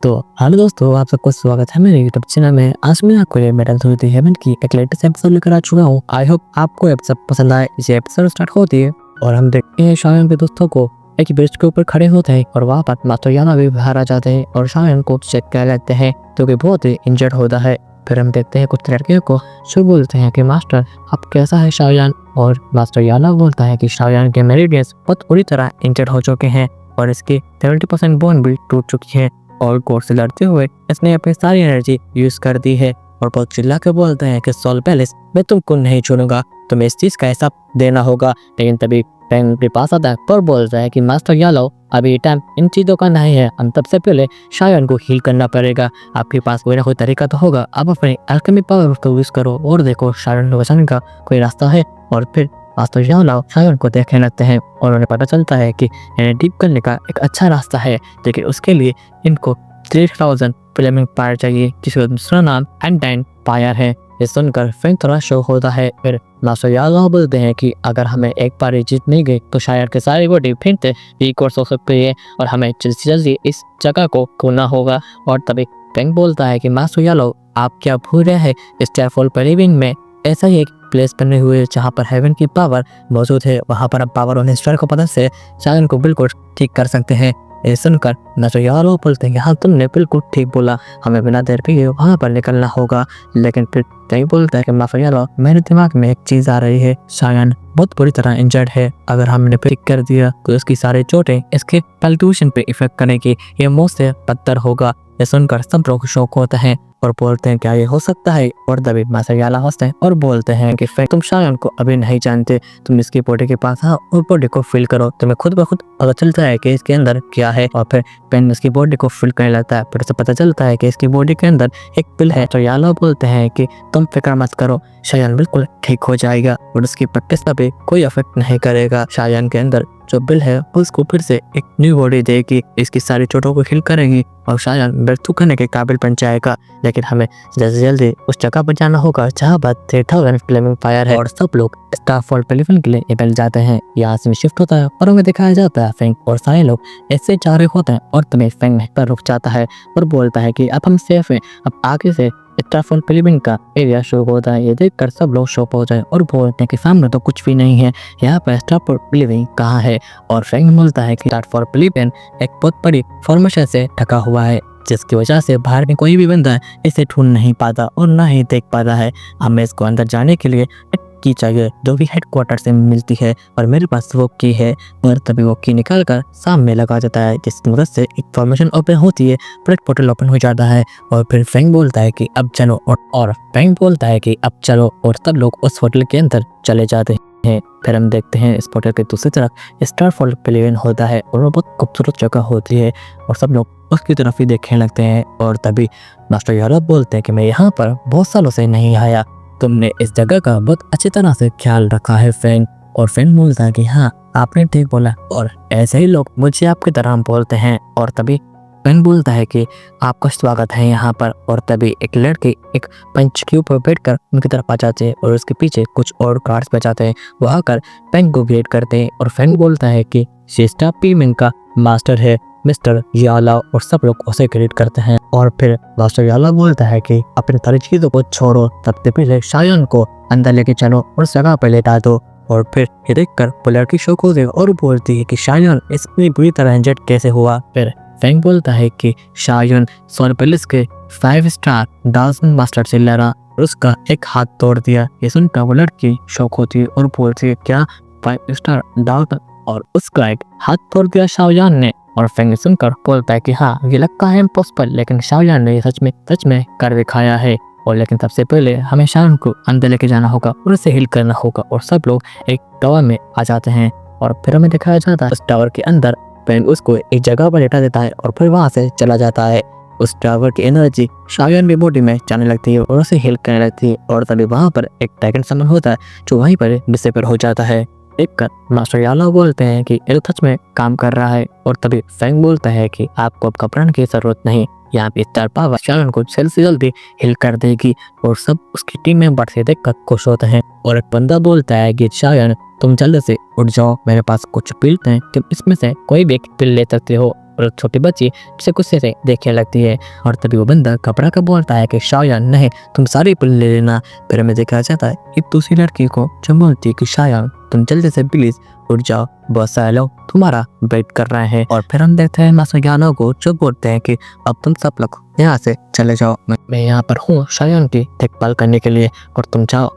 तो हेलो दोस्तों, आप सबको स्वागत है मेरे यूट्यूब चैनल में। आज मैं आपको लिए मेटल थ्योरी हेवन की एक लेटेस्ट एपिसोड लेकर आ चुका हूँ। आई होप आपको एपिसोड पसंद आए। ये एपिसोड स्टार्ट होती है और हम देखते हैं शायन के दोस्तों को एक ब्रिज के ऊपर खड़े होते हैं और वहाँ पर मास्टर याना भी बाहर आ जाते हैं और शायन को चेक कर लेते हैं जो कि बहुत ही इंजर्ड होता है। फिर हम देखते हैं कुछ लड़कियों को जो बोलते हैं कि मास्टर अब कैसा है शायन, और मास्टर याना बोलता है कि शायन के मेरिडियंस बहुत बुरी तरह इंजर्ड हो चुके हैं और इसकी 70% बोन भी टूट चुकी है और गोर से लड़ते हुए इसने अपनी सारी एनर्जी यूज कर दी है और बहुत चिल्ला के बोलते हैं कि सोल पैलेस मैं तुमको नहीं छोड़ूंगा, तुम्हें इस चीज का हिसाब देना होगा। लेकिन तभी फैंग के पास आता है और बोलता है कि मास्टर यालो अभी टाइम इन चीजों का नहीं है, हम सबसे पहले शायन को हील करना पड़ेगा। आपके पास कोई ना कोई तरीका तो होगा, आप अपने अल्केमी पावर को यूज करो और देखो शायन को बचाने का कोई रास्ता है। और फिर मास्टर यालो शायन को देखने लगते हैं और उन्हें पता चलता है कि इन्हें डीप करने का एक अच्छा रास्ता है, लेकिन उसके लिए इनको 3000 फ्लेमिंग फायर चाहिए जिसका दूसरा नाम एंटाइन फायर है। ये सुनकर फैंग थोड़ा शौक होता है। फिर मास्टर यालो बोलते हैं कि अगर हमें एक बार जीत नहीं गई तो शायद के सारी बॉडी फिर से रिकॉर्ड हो सकती है और हमें जल्दी से जल्दी इस जगह को खोलना होगा। और तभी फैंग बोलता है कि मास्टर यालो आप क्या भूल रहे हैं, स्टारफॉल परिविंग में ऐसा ही एक प्लेस बने हुए जहाँ पर हेवन की पावर मौजूद है, वहाँ पर अब पावर और स्टार को पता से शायन को बिल्कुल ठीक कर सकते हैं। ये सुनकर मास्टर यालो बोलते हैं कि हाँ तुमने बिल्कुल ठीक बोला, हमें बिना देर के वहाँ पर निकलना होगा। लेकिन फिर कहीं बोलता है कि मास्टर यालो मेरे दिमाग में एक चीज आ रही है, शायन बहुत बुरी तरह इंजर्ड है, अगर हमने ठीक कर दिया तो इसकी सारी चोटें इसके पल्ट्यूशन पे इफेक्ट करेगी, ये मुंह से पत्थर होगा। ये सुनकर सब लोग शौक होता है और बोलते हैं क्या ये हो सकता है। और तभी मास्टर यालो हंसते हैं और बोलते हैं कि तुम शायन को अभी नहीं जानते, तुम इसकी बॉडी के पास आओ और बॉडी को फील करो, तुम्हें खुद ब खुद पता चलता है कि इसके अंदर क्या है। और फिर पेन इसकी बॉडी को फील करने लगता है, फिर उसे पता चलता है कि इसकी बॉडी के अंदर एक पिल है। तो यालो बोलते हैं कि तुम फिक्र मत करो, शायन बिल्कुल ठीक हो जाएगा और उसकी प्रैक्टिस का भी कोई इफेक्ट नहीं करेगा। शायन के अंदर जो बिल है उसको फिर से एक न्यू बॉडी देगी, इसकी सारी चोटों को हील करेगी और शायन ब्रेकथ्रू करने के काबिल बन जाएगा। लेकिन हमें जल्दी जल्दी उस जगह पर जाना होगा जहाँ पर 3000 फ्लेमिंग फायर है और सब लोग स्टारफॉल पेलिफन के लिए निकल जाते हैं। यहाँ से शिफ्ट होता है और हमें दिखाया जाता है फैंग और सारे लोग ऐसे जा रहे होते हैं और तुम्हें फैंग पर रुक जाता है और बोलता है कि अब हम सेफ हैं, अब आगे से स्टारफॉल पेलिफन का एरिया शुरू होता है। ये देखकर सब लोग शॉक हो जाए और बोलते हैं कि सामने तो कुछ भी नहीं है, यहाँ पर स्टारफॉल पेलिफन कहाँ है। और फैंग बोलता है कि स्टारफॉल पेलिफन एक बहुत बड़ी फॉर्मेशन से ढका हुआ है जिसकी वजह से बाहर में कोई भी बंदा इसे ढूंढ नहीं पाता और ना ही देख पाता है। हमें इसको अंदर जाने के लिए एक की चाहिए जो भी हेडक्वार्टर से मिलती है और मेरे पास वो की है। पर तभी वो की निकाल कर सामने लगा जाता है जिसकी मदद से एक फॉर्मेशन ओपन होती है, पर एक पोर्टल ओपन हो जाता है। और फिर फैंग बोलता है कि अब चलो और फैंग बोलता है कि अब चलो और सब लोग उस होटल के अंदर चले जाते हैं। फिर हम देखते हैं इस पोर्टल के दूसरी तरफ स्टारफॉल पेलिवियन होता है और वो बहुत खूबसूरत जगह होती है और सब लोग उसकी तरफ ही देखने लगते हैं। और तभी मास्टर यालो बोलते हैं कि मैं यहाँ पर बहुत सालों से नहीं आया, तुमने इस जगह का बहुत अच्छी तरह से ख्याल रखा है फैंग। और फैंग बोलता है कि हाँ आपने ठीक बोला और ऐसे ही लोग मुझे आपकी तरह बोलते हैं। और तभी फैंग बोलता है कि आपका स्वागत है यहाँ पर। और तभी एक लड़के एक पंच के ऊपर बैठकर उनकी तरफ आ जाते हैं और उसके पीछे कुछ और गार्ड्स बजाते हैं, वो आकर फैंग को ग्रेट करते हैं। और फैंग बोलता है कि शेस्टा पीमिंग का मास्टर है मिस्टर यालो और सब लोग उसे ग्रेट करते हैं। और फिर मास्टर यालो बोलता है कि अपनी सारी चीजों को छोड़ो, सबसे पहले शायन को अंदर लेके चलो और उस जगह पर लेटा दो। और फिर ये देखकर वो लड़की शौक होती है और बोलती है कि शायन इतनी बुरी तरह इंजर्ड कैसे हुआ। फिर फैंग बोलता है कि शायन सोल पैलेस के 5 स्टार डांसिंग मास्टर से लड़ा और उसका एक हाथ तोड़ दिया। ये सुनकर वो लड़की शौक होती है और बोलती है क्या 5 स्टार डांस और उसका एक हाथ तोड़ दिया शाओयान ने। और फैंग सुनकर बोलता है कि हाँ ये लगता है इम्पॉसिबल, लेकिन शाओयान ने सच में कर दिखाया है। और लेकिन सबसे पहले हमें शाओयान को अंदर लेके जाना होगा और उसे हील करना होगा। और सब लोग एक टावर में आ जाते हैं और फिर हमें दिखाया जाता है उस टावर के अंदर फैंग उसको एक जगह पर लेटा देता है और फिर वहां से चला जाता है। उस टावर की एनर्जी शाओयान की बॉडी में जाने लगती है और उसे हील करने लगती है। और तभी वहां पर एक ड्रैगन समन होता है जो वहीं पर डिसअपीयर हो जाता है। देखकर मास्टर यालो बोलते हैं कि ये सच में काम कर रहा है। और तभी फैंग बोलता है कि आपको अब घबराने की जरूरत नहीं, यहाँ पे स्टार पावर शायन को जल्द से जल्दी हिल कर देगी। और सब उसकी टीम मेंबर से देखकर खुश होते हैं। और एक बंदा बोलता है कि शायन तुम जल्द से उठ जाओ, मेरे पास कुछ पिल हैं, तुम इसमें से कोई भी एक पिल ले सकते हो। और एक छोटी बच्ची उसे गुस्से से देखने लगती है। और तभी वो बंदा घबरा कर बोलता है कि शायन नहीं, तुम सारी पिल ले लेना। फिर हमें दिखाया जाता है एक दूसरी लड़की को जो बोलती है कि शायन तुम जल्दी से प्लीज उठ जाओ, बहुत सारे लोग तुम्हारा वेट कर रहे हैं। और फिर हम देखते हैं मासुयानो को जो बोलते हैं कि अब तुम सब लोग यहाँ से चले जाओ, मैं यहाँ पर हूँ शायन की देखभाल करने के लिए, और तुम जाओ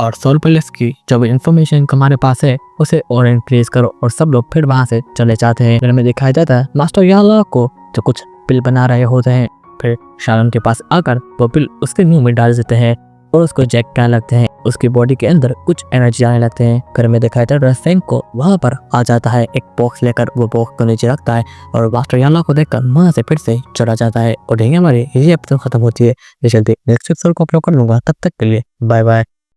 और सोल पैलेस की जो भी इंफॉर्मेशन हमारे पास है उसे और इंक्रीज करो। और सब लोग फिर वहाँ से चले जाते हैं। फिर हमें दिखाया जाता है मास्टर याला को जो कुछ पिल बना रहे होते हैं। फिर शायन के पास आकर वो पिल उसके मुंह में डाल देते हैं और उसको जैक करने लगते हैं। उसकी बॉडी के अंदर कुछ एनर्जी आने लगते हैं। फिर में दिखाया जाता है फैंग को वहां पर आ जाता है एक बॉक्स लेकर, वो बॉक्स को नीचे रखता है और मास्टर याला को देखकर वहां से फिर से चला जाता है। और यही हमारी ये एपिसोड खत्म होती है। जल्दी नेक्स्ट एपिसोड को अपलोड कर लूंगा, तब तक के लिए बाय बाय।